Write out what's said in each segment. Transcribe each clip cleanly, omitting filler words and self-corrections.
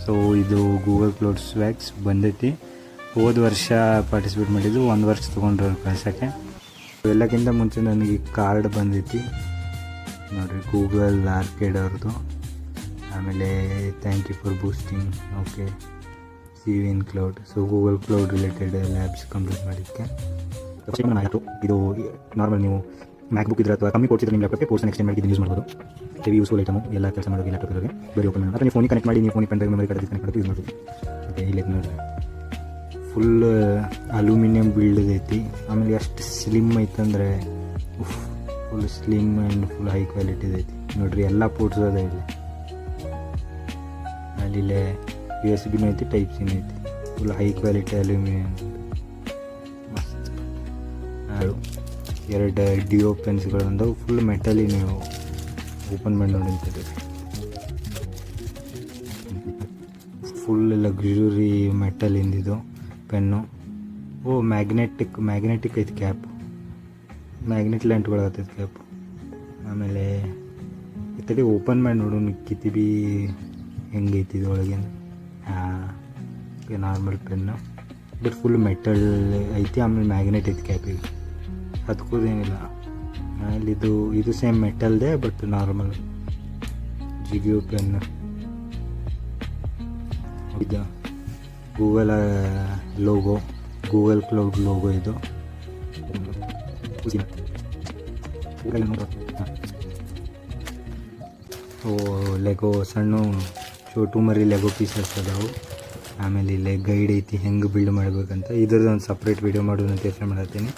So ಇದು Google cloud ಸ್ವ್ಯಾಗ್ಸ್ ಬಂದೈತಿ. ಹೋದ ವರ್ಷ ಪಾರ್ಟಿಸಿಪೇಟ್ ಮಾಡಿದ್ದು, 1 ವರ್ಷ ತೊಗೊಂಡ್ರು ಕಳ್ಸೋಕ್ಕೆ. ಎಲ್ಲಕ್ಕಿಂತ ಮುಂಚೆ ನನಗೆ ಕಾರ್ಡ್ ಬಂದೈತಿ ನೋಡಿರಿ, ಗೂಗಲ್ ಆರ್ಕೇಡ್ ಅವ್ರದ್ದು. ಆಮೇಲೆ thank you for boosting, okay CV in cloud. So Google cloud related labs complete ಮಾಡಿದ್ದಕ್ಕೆ ಆಯಿತು. ಇದು ನಾರ್ಮಲ್ ನೀವು ಮ್ಯಾಕ್ಬುಕ್ ಇದ್ರೆ ಅಥವಾ ಕಮ್ಮಿ ಕೊಡ್ತಿದ್ರೆ ನಿಮ್ಮ ಲ್ಯಾಪ್ಟಾಪ್ಗೆ ಕೋರ್ಸ್ನ ಎಕ್ಸ್ಟೆಂಡ್ ಮಾಡಿ ಯೂಸ್ ಮಾಡ್ಬೋದು. ಹೆವಿ ಯೂಸ್ಫುಲ್ ಐಟಮು, ಎಲ್ಲ ಕೆಲಸ ಮಾಡೋದು ಲ್ಯಾಪ್ಟಾಪ್ಗೆ ಬರೀ ಓಪನ್ ಮಾಡಿ. ನೀವು ಫೋನಿಗೆ ಕನೆಕ್ಟ್ ಮಾಡಿ, ನೀವು ಫೋನಿಗೆ ಪೆನ್ ಮೆಮರಿ ಕಾರ್ಡ್ ಕನೆಕ್ಟ್ ಮಾಡಿ ಯೂಸ್ ಮಾಡ್ಬೋದು. ಓಕೆ, ಇಲ್ಲಿ ನೋಡಿರಿ ಫುಲ್ ಅಲ್ಯೂಮಿನಿಯಂ ಬಿಲ್ಡ್ ಐತಿ. ಆಮೇಲೆ ಎಷ್ಟು ಸ್ಲಿಮ್ ಐತಂದರೆ full slim and full high quality ಐತಿ ನೋಡಿರಿ. ಎಲ್ಲ ಪೋರ್ಟ್ಸ್ ಅದ ಇಲ್ಲಿ. ಅಲ್ಲಿ USB ಐತಿ, ಟೈಪ್ ಸಿ ಐತಿ. ಫುಲ್ ಹೈ ಕ್ವಾಲಿಟಿ ಅಲ್ಯೂಮಿನಿಯಂ ಮಸ್ತ್. 2 ಡಿಯೋ ಪೆನ್ಸ್ಗಳು ಬಂದವು, ಫುಲ್ ಮೆಟಲಿ. ನೀವು ಓಪನ್ ಮಾಡಿ ನೋಡಿ ಅಂತೇಳಿ ಫುಲ್ ಲಕ್ಸುರಿ ಮೆಟಲಿಂದಿದು ಪೆನ್ನು. ಮ್ಯಾಗ್ನೆಟಿಕ್ ಐತಿ ಕ್ಯಾಪ್, ಮ್ಯಾಗ್ನೆಟ್ ಲ್ಯಾಂಟ್ಗಳಾಗ್ತೈತೆ ಕ್ಯಾಪ್. ಆಮೇಲೆ ಈ ತಡಿ ಓಪನ್ ಮಾಡಿ ನೋಡೋಣ ಕಿತಿ ಬಿ ಹೆಂಗೈತಿ ಇದ್ರೊಳಗೆ. Normal pen but full metal ಐತಿ. ಆಮೇಲೆ ಮ್ಯಾಗ್ನೆಟ್ ಐತಿ ಕ್ಯಾಪಿಗೆ, ಹತ್ಕೋದೇನಿಲ್ಲ. ಆಮೇಲೆ ಇದು ಸೇಮ್ ಮೆಟಲ್ದೇ ಬಟ್ ನಾರ್ಮಲ್ ಜಿಗಿಯೋ ಪೆನ್ನು. ಇದು Google logo, Google cloud logo. ಇದು ಲೆಗೋ ಸಣ್ಣ ಚೋಟು ಮರಿ ಲೆಗೋ ಪೀಸಸ್ ಅದಾವು. ಆಮೇಲೆ ಇಲ್ಲೇ ಗೈಡ್ ಐತಿ ಹೆಂಗೆ ಬಿಲ್ಡ್ ಮಾಡಬೇಕಂತ. ಇದ್ರದ್ದು ಒಂದು ಸಪ್ರೇಟ್ ವೀಡಿಯೋ ಮಾಡೋದು ಅಂತ ಯೋಚನೆ ಮಾಡತ್ತೀನಿ.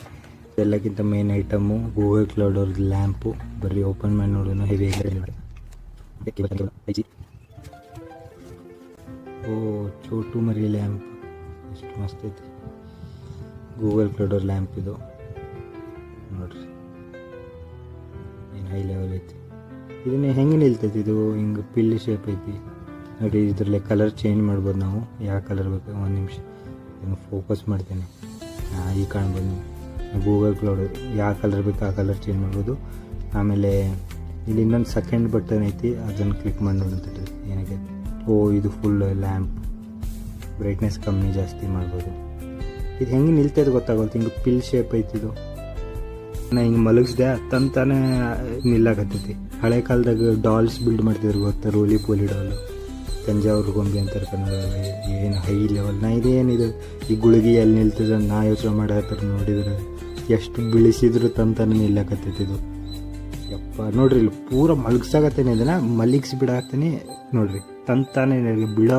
ಎಲ್ಲಕ್ಕಿಂತ ಮೇನ್ ಐಟಮು ಗೂಗಲ್ ಕ್ಲೌಡ್ ಅವ್ರದ್ದು ಲ್ಯಾಂಪು. ಬರೀ ಓಪನ್ ಮಾಡಿ ನೋಡೋಣ ಹೆವಿ ಚೋಟು ಮರಿ ಲ್ಯಾಂಪ್ ಎಷ್ಟು ಮಸ್ತ್ ಐತಿ. ಗೂಗಲ್ ಕ್ಲೌಡ್ ಅವ್ರ ಲ್ಯಾಂಪ್ ಇದು ನೋಡ್ರಿ, ಏನು ಹೈ ಲೆವೆಲ್ ಐತಿ. ಇದನ್ನ ಹೆಂಗೆ ನಿಲ್ತೈತಿ, ಇದು ಹಿಂಗೆ ಪಿಲ್ ಶೇಪ್ ಐತಿ ನೋಡಿ. ಇದರಲ್ಲೇ ಕಲರ್ ಚೇಂಜ್ ಮಾಡ್ಬೋದು ನಾವು, ಯಾವ ಕಲರ್ ಬೇಕು. 1 ನಿಮಿಷ ಇದನ್ನು ಫೋಕಸ್ ಮಾಡ್ತೇನೆ. ಈಗ ಕಾಣ್ಬೋದು ಗೂಗಲ್ ಕ್ಲೌಡ್, ಯಾವ ಕಲರ್ ಬೇಕು ಆ ಕಲರ್ ಚೇಂಜ್ ಮಾಡ್ಬೋದು. ಆಮೇಲೆ ಇಲ್ಲಿ ಇನ್ನೊಂದು ಸೆಕೆಂಡ್ ಬಟನ್ ಐತಿ, ಅದನ್ನು ಕ್ಲಿಕ್ ಮಾಡಿ ನೋಡುತ್ತೆ ಏನಕ್ಕೆ. ಇದು ಫುಲ್ ಲ್ಯಾಂಪ್, ಬ್ರೈಟ್ನೆಸ್ ಕಮ್ಮಿ ಜಾಸ್ತಿ ಮಾಡ್ಬೋದು. ಇದು ಹೆಂಗೆ ನಿಲ್ತೈತೆ ಗೊತ್ತಾಗೋದು, ಹಿಂಗೆ ಪಿಲ್ ಶೇಪ್ ಐತಿ. ಇದು ನಾ ಹಿಂಗೆ ಮಲಗಿಸ್ದೆ ತಂತಾನೆ ನಿಲ್ಲಾಕತ್ತೈತಿ. ಹಳೆ ಕಾಲದಾಗ ಡಾಲ್ಸ್ ಬಿಲ್ಡ್ ಮಾಡ್ತಿದ್ರು ಗೊತ್ತಾ, ರೋಲಿ ಪೋಲಿ ಡಾಲು, ತಂಜಾವೂರು ಗೊಂಬೆ ಅಂತಾರೆ ಕನ್ನಡದಲ್ಲಿ. ಏನು ಹೈ ಲೆವೆಲ್. ನಾ ಇದೇನಿದು ಈ ಗುಳಿಗೆ ಎಲ್ಲಿ ನಿಲ್ತದೆ ನಾ ಯೋಚನೆ ಮಾಡತ್ತಾರೆ. ನೋಡಿದ್ರೆ ಎಷ್ಟು ಬಿಳಿಸಿದ್ರು ತಂತಾನೆ ನಿಲ್ಲಕತ್ತೈತಿ ಇದು. ಯಪ್ಪ ನೋಡ್ರಿ, ಇಲ್ಲಿ ಪೂರ ಮಲಗಿಸಾಕತ್ತೇನೆ, ಇದನ್ನು ಮಲಗಿಸಿ ಬಿಡಾಕ್ತೀನಿ ನೋಡ್ರಿ, ತಂತಾನೆ ಬಿಡೋ